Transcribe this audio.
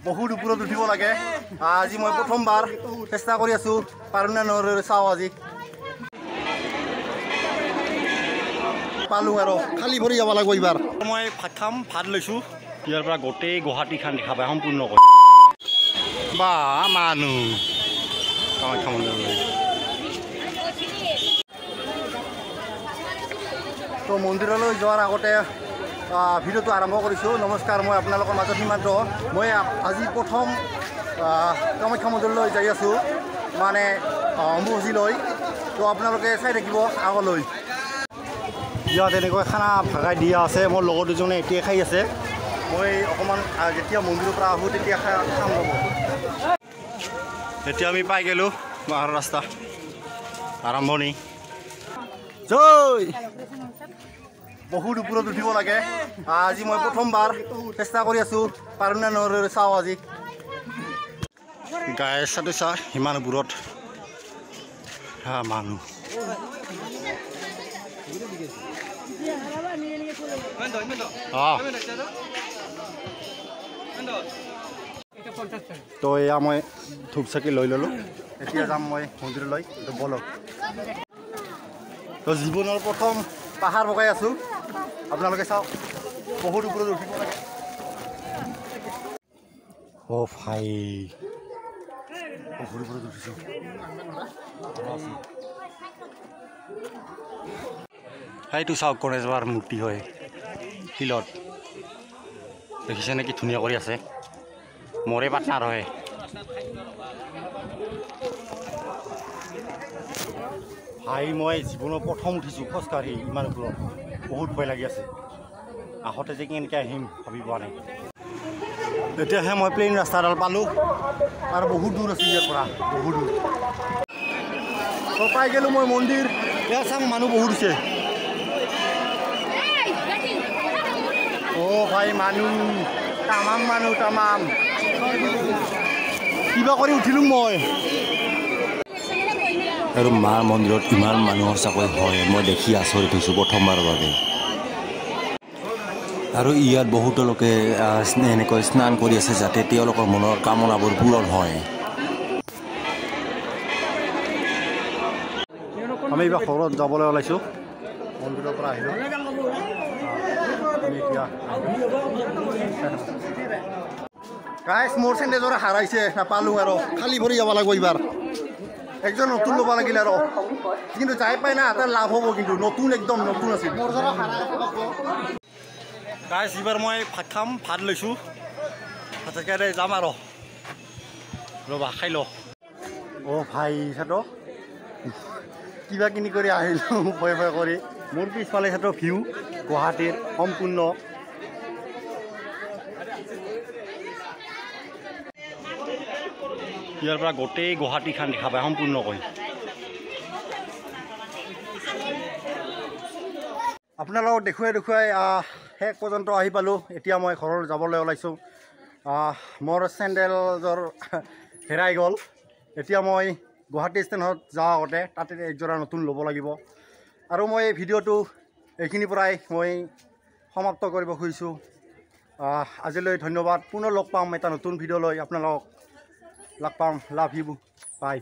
বহুত ওপৰত উঠিব লাগে। আজি মই প্ৰথমবাৰ চেষ্টা কৰি আছোঁ, পাৰোঁ নে নোৱাৰোঁ চাওঁ আজি। পালোঁ আৰু খালী ভৰি যাব লাগিব এইবাৰ। মই ভাত খাম, ভাত লৈছোঁ। ইয়াৰ পৰা গোটেই গুৱাহাটীখন দেখা পায় সম্পূৰ্ণ কৰি। বা মানুহ কামাখ্যা মন্দিৰলৈ। তো মন্দিৰলৈ যোৱাৰ আগতে ভিডিঅ'টো আৰম্ভ কৰিছোঁ। নমস্কাৰ, মই আপোনালোকৰ মাজত সীমান্ত। মই আজি প্ৰথম কামাখ্যা মন্দিৰলৈ যাই আছোঁ, মানে অম্বুবাচীলৈ। তো আপোনালোকে চাই থাকিব আগলৈ। ইয়াত এনেকৈ খানা ভগাই দিয়া আছে। মোৰ লগৰ দুজনে এতিয়াই খাই আছে। মই অকণমান যেতিয়া মন্দিৰৰ পৰা আহোঁ তেতিয়া খাম ৰ'ব। এতিয়া আমি পাই গ'লোঁ বাহিৰৰ ৰাস্তা আৰম্ভণি। জয়। বহুত ওপৰত উঠিব লাগে। আজি মই প্ৰথমবাৰ চেষ্টা কৰি আছোঁ, পাৰোঁ নে নোৱাৰোঁ চাওঁ আজি। গায়ে চাটো চা সিমান ওপৰত মানুহ। তো এয়া মই ধূপ চাকি লৈ ল'লোঁ। এতিয়া যাম মই মন্দিৰলৈ। বলক। তো জীৱনৰ প্ৰথম পাহাৰ বগাই আছোঁ, আপোনালোকে চাওক বহুত ওপৰত উঠিব লাগে। অ' ভাই বহুত ওপৰত উঠিছোঁ। সেইটো চাওক গণেশ বাবাৰ মূৰ্তি হয় শিলত, দেখিছে নেকি ধুনীয়া কৰি আছে। মৰে পাটনাৰ হয়। ভাই মই জীৱনৰ প্ৰথম উঠিছোঁ খোজকাঢ়ি ইমান ওপৰত, বহুত ভয় লাগি আছে। আহোঁতে যে কেনেকৈ আহিম ভাবি পোৱা নাই। এতিয়াহে মই প্লেইন ৰাস্তাডাল পালোঁ, আৰু বহুত দূৰ আছে ইয়াৰ পৰা, বহুত দূৰ। তো পাই গ'লোঁ মই মন্দিৰ। ইয়াত চাম মানুহ বহুত হৈছে। অ' ভাই মানুহ তামাম, মানুহ তামাম। কিবা কৰি উঠিলোঁ মই। আৰু মাৰ মন্দিৰত ইমান মানুহ সঁচাকৈ হয়, মই দেখি আচৰিত হৈছোঁ প্ৰথমবাৰৰ বাবে। আৰু ইয়াত বহুতো লোকে এনেকৈ স্নান কৰি আছে যাতে তেওঁলোকৰ মনৰ কামনাবোৰ পূৰণ হয়। আমি এইবাৰ ঘৰত যাবলৈ ওলাইছোঁ, মন্দিৰৰ পৰা আহিলোঁ। গাইছ মোৰ চেণ্ডেলযোৰে হাৰাইছে, নাপালোঁ আৰু খালী ভৰি যাব লাগিব এইবাৰ। একজন নতুন ল'ব লাগিল আৰু, কিন্তু যাই পাই না তাৰ লাভ হ'ব, কিন্তু নতুন একদম নতুন আছিল। গাইছ এইবাৰ মই ভাত খাম, ভাত লৈছোঁ। ভাতকে যাম আৰু ৰ'বা খাই ল। অ' ভাই চাতো কিবা কিনি কৰি আহিলোঁ ভয় ভয় কৰি। মোৰ পিছফালে চাতো ভিউ গুৱাহাটীৰ সম্পূৰ্ণ। ইয়াৰ পৰা গোটেই গুৱাহাটীখন দেখা পায় সম্পূৰ্ণ কৰি। আপোনালোকক দেখুৱাই শেষ পৰ্যন্ত আহি পালোঁ। এতিয়া মই ঘৰৰ যাবলৈ ওলাইছোঁ। মোৰ চেণ্ডেলযোৰ হেৰাই গ'ল। এতিয়া মই গুৱাহাটী ষ্টেণ্ডত যোৱাৰ আগতে তাতে একযোৰা নতুন ল'ব লাগিব। আৰু মই এই ভিডিঅ'টো এইখিনিৰ পৰাই মই সমাপ্ত কৰিব খুজিছোঁ। আজিলৈ ধন্যবাদ। পুনৰ লগ পাম এটা নতুন ভিডিঅ' লৈ, আপোনালোকক লগ পাম। Love you, by.